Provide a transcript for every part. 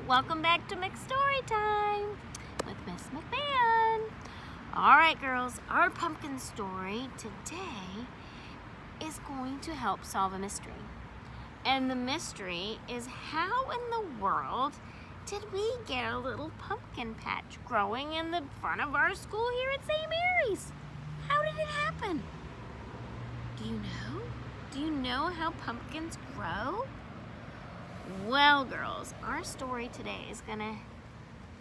Welcome back to McStorytime with Miss McMahon. Alright girls, our pumpkin story today is going to help solve a mystery. And the mystery is, how in the world did we get a little pumpkin patch growing in the front of our school here at St. Mary's? How did it happen? Do you know? Do you know how pumpkins grow? Well, girls, our story today is gonna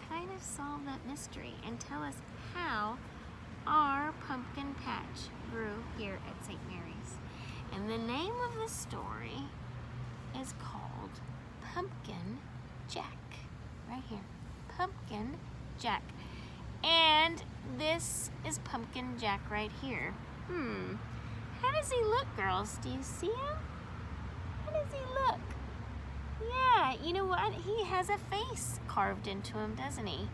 kind of solve that mystery and tell us how our pumpkin patch grew here at St. Mary's. And the name of the story is called Pumpkin Jack. Right here, Pumpkin Jack. And this is Pumpkin Jack right here. How does he look, girls? Do you see him? How does he look? Yeah, you know what? He has a face carved into him, doesn't he?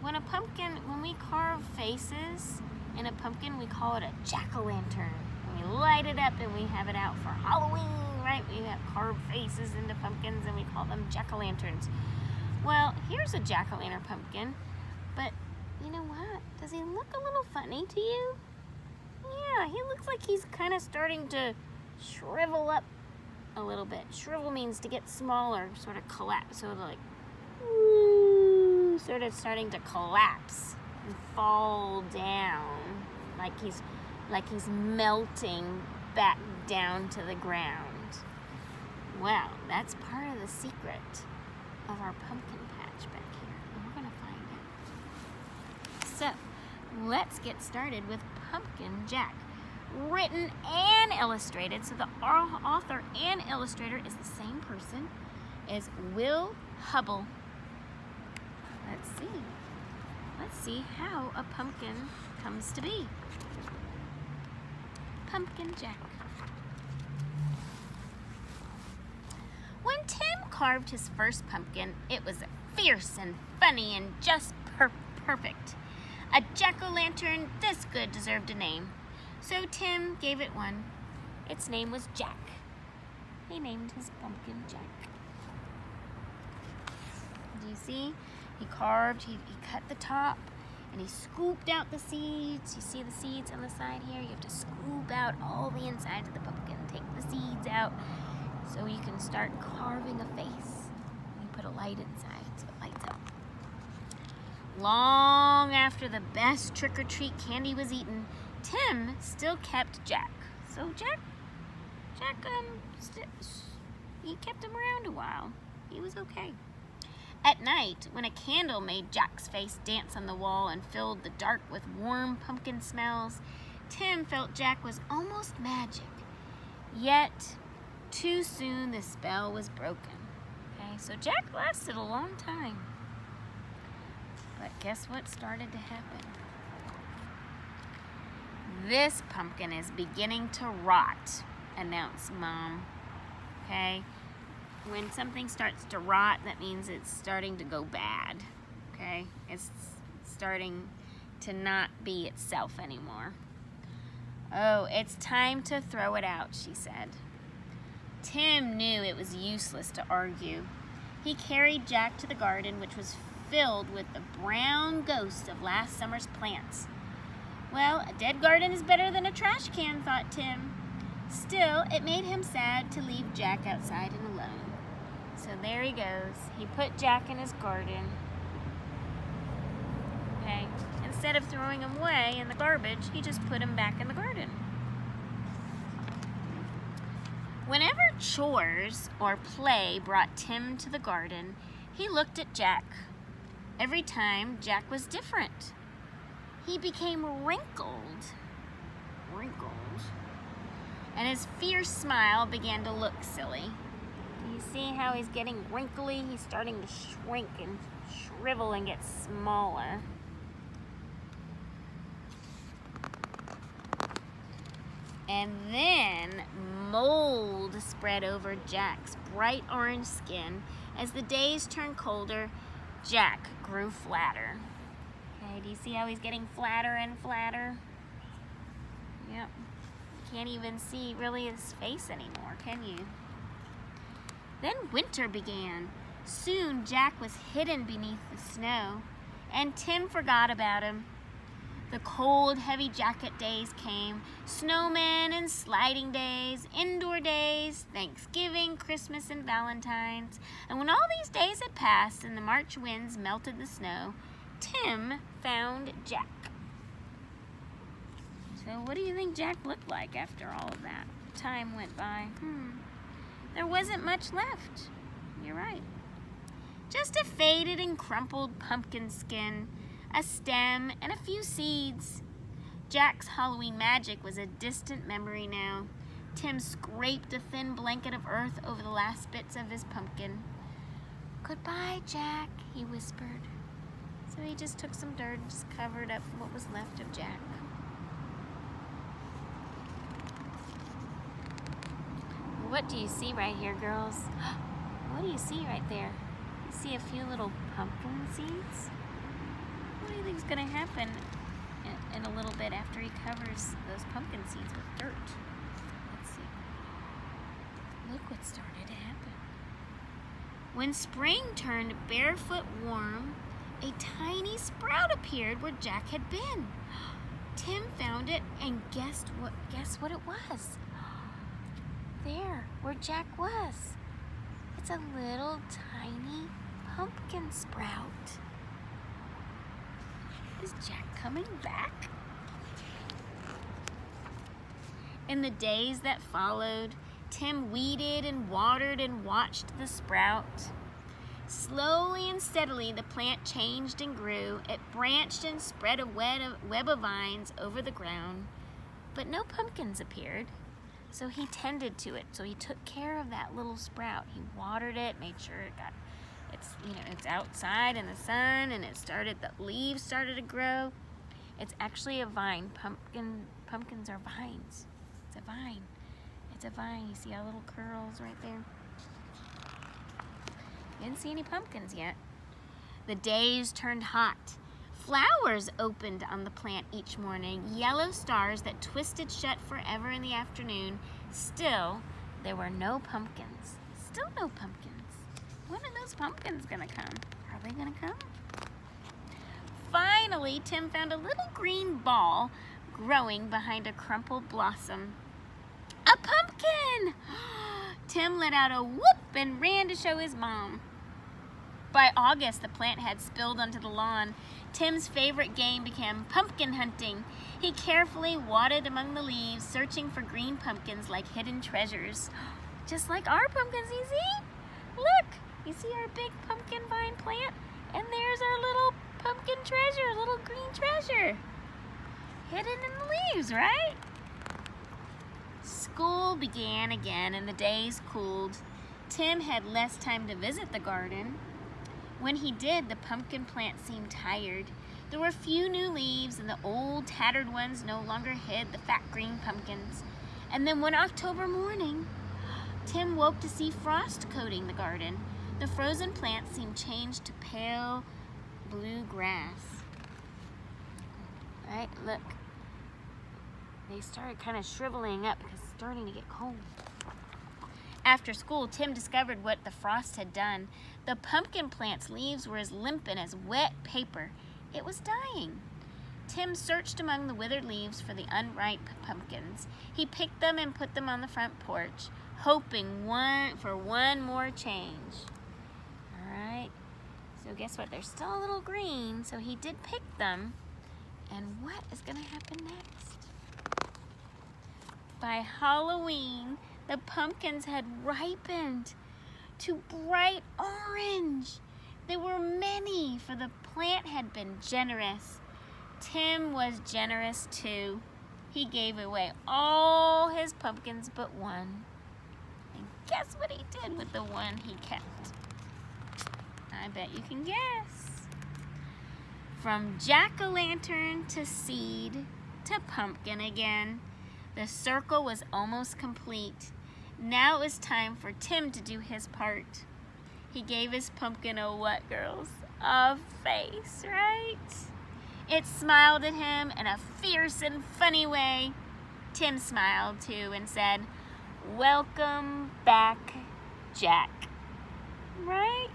When we carve faces in a pumpkin, we call it a jack-o'-lantern. We light it up and we have it out for Halloween, right? We have carved faces into pumpkins and we call them jack-o'-lanterns. Well, here's a jack-o'-lantern pumpkin, but you know what? Does he look a little funny to you? Yeah, he looks like he's kind of starting to shrivel up a little bit. Shrivel means to get smaller, sort of collapse. So like, sort of starting to collapse and fall down, like he's melting back down to the ground. Well, that's part of the secret of our pumpkin patch back here, and we're gonna find out. So, let's get started with Pumpkin Jack. Written and illustrated, so the author and illustrator is the same person, is Will Hubble. Let's see how a pumpkin comes to be. Pumpkin Jack. When Tim carved his first pumpkin, it was fierce and funny and just perfect. A jack-o'-lantern this good deserved a name. So Tim gave it one. Its name was Jack. He named his pumpkin Jack. Do you see? He carved, he cut the top, and he scooped out the seeds. You see the seeds on the side here? You have to scoop out all the insides of the pumpkin. Take the seeds out so you can start carving a face. You put a light inside so it lights up. Long after the best trick-or-treat candy was eaten, Tim still kept Jack. So Jack, he kept him around a while. He was okay. At night, when a candle made Jack's face dance on the wall and filled the dark with warm pumpkin smells, Tim felt Jack was almost magic. Yet, too soon the spell was broken. Okay, so Jack lasted a long time. But guess what started to happen? This pumpkin is beginning to rot, announced Mom. Okay? When something starts to rot, that means it's starting to go bad. Okay? It's starting to not be itself anymore. Oh, it's time to throw it out, she said. Tim knew it was useless to argue. He carried Jack to the garden, which was filled with the brown ghosts of last summer's plants. Well, a dead garden is better than a trash can, thought Tim. Still, it made him sad to leave Jack outside and alone. So there he goes. He put Jack in his garden. Okay. Instead of throwing him away in the garbage, he just put him back in the garden. Whenever chores or play brought Tim to the garden, he looked at Jack. Every time, Jack was different. He became wrinkled, and his fierce smile began to look silly. You see how he's getting wrinkly? He's starting to shrink and shrivel and get smaller. And then mold spread over Jack's bright orange skin. As the days turned colder, Jack grew flatter. Okay, do you see how he's getting flatter and flatter? Yep. Can't even see really his face anymore, can you? Then winter began. Soon Jack was hidden beneath the snow, and Tim forgot about him. The cold, heavy jacket days came, snowmen and sliding days, indoor days, Thanksgiving, Christmas, and Valentine's. And when all these days had passed and the March winds melted the snow, Tim found Jack. So what do you think Jack looked like after all of that? Time went by. There wasn't much left. You're right. Just a faded and crumpled pumpkin skin, a stem, and a few seeds. Jack's Halloween magic was a distant memory now. Tim scraped a thin blanket of earth over the last bits of his pumpkin. "Goodbye, Jack," he whispered. So he just took some dirt and just covered up what was left of Jack. What do you see right here, girls? What do you see right there? You see a few little pumpkin seeds? What do you think is going to happen in a little bit after he covers those pumpkin seeds with dirt? Let's see. Look what started to happen. When spring turned barefoot warm, a tiny sprout appeared where Jack had been. Tim found it and guess what it was? There, where Jack was. It's a little tiny pumpkin sprout. Is Jack coming back? In the days that followed, Tim weeded and watered and watched the sprout. Slowly and steadily, the plant changed and grew. It branched and spread a web of vines over the ground, but no pumpkins appeared. So he tended to it. So he took care of that little sprout. He watered it, made sure it's outside in the sun, and the leaves started to grow. It's actually a vine. Pumpkins are vines. It's a vine. It's a vine. You see how little curls right there? You didn't see any pumpkins yet. The days turned hot. Flowers opened on the plant each morning, yellow stars that twisted shut forever in the afternoon. Still, there were no pumpkins. Still no pumpkins. When are those pumpkins gonna come? Are they gonna come? Finally, Tim found a little green ball growing behind a crumpled blossom. A pumpkin! Tim let out a whoop and ran to show his mom. By August, the plant had spilled onto the lawn. Tim's favorite game became pumpkin hunting. He carefully waded among the leaves, searching for green pumpkins like hidden treasures. Just like our pumpkins, you see? Look, you see our big pumpkin vine plant? And there's our little pumpkin treasure, little green treasure. Hidden in the leaves, right? School began again and the days cooled. Tim had less time to visit the garden. When he did, the pumpkin plant seemed tired. There were few new leaves, and the old, tattered ones no longer hid the fat green pumpkins. And then one October morning, Tim woke to see frost coating the garden. The frozen plant seemed changed to pale blue grass. Right, look. They started kind of shriveling up because it's starting to get cold. After school, Tim discovered what the frost had done. The pumpkin plant's leaves were as limp and as wet paper. It was dying. Tim searched among the withered leaves for the unripe pumpkins. He picked them and put them on the front porch, hoping for one more change. All right, so guess what? They're still a little green, so he did pick them. And what is going to happen next? By Halloween, the pumpkins had ripened to bright orange. There were many, for the plant had been generous. Tim was generous too. He gave away all his pumpkins but one. And guess what he did with the one he kept? I bet you can guess. From jack-o'-lantern to seed to pumpkin again, the circle was almost complete. Now it was time for Tim to do his part. He gave his pumpkin a what, girls? A face, right? It smiled at him in a fierce and funny way. Tim smiled too and said, "Welcome back, Jack." Right?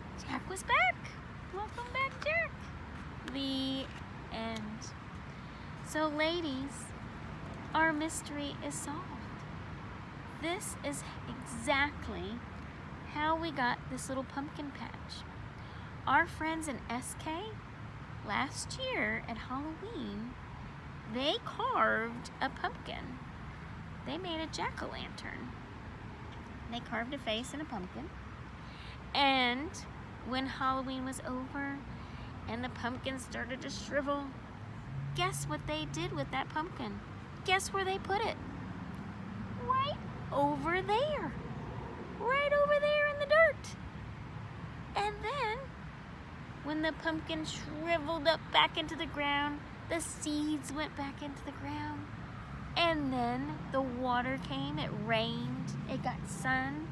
was back. Welcome back, Jack. The end. So ladies, our mystery is solved. This is exactly how we got this little pumpkin patch. Our friends in SK, last year at Halloween, they carved a pumpkin. They made a jack-o'-lantern. They carved a face and a pumpkin. And when Halloween was over and the pumpkin started to shrivel, guess what they did with that pumpkin? Guess where they put it? Right over there. Right over there in the dirt. And then, when the pumpkin shriveled up back into the ground, the seeds went back into the ground. And then the water came, it rained, it got sun.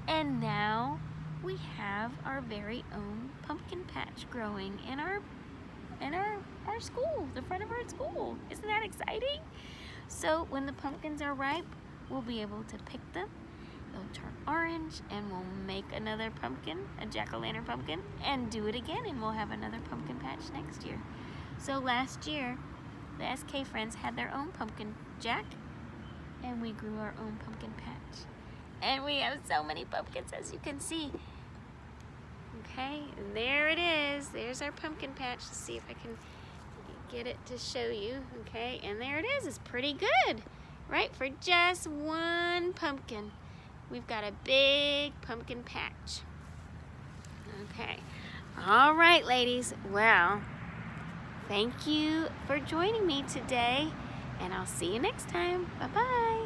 And now we have our very own pumpkin patch growing in our school, the front of our school. Isn't that exciting? So when the pumpkins are ripe, we'll be able to pick them. They'll turn orange and we'll make another pumpkin, a jack-o'-lantern pumpkin, and do it again, and we'll have another pumpkin patch next year. So last year, the SK friends had their own pumpkin jack, and we grew our own pumpkin patch. And we have so many pumpkins, as you can see. Okay, and there it is. There's our pumpkin patch. Let's see if I can get it to show you. Okay, and there it is. It's pretty good, right? For just one pumpkin, we've got a big pumpkin patch. Okay, all right, ladies. Well, thank you for joining me today, and I'll see you next time. Bye-bye.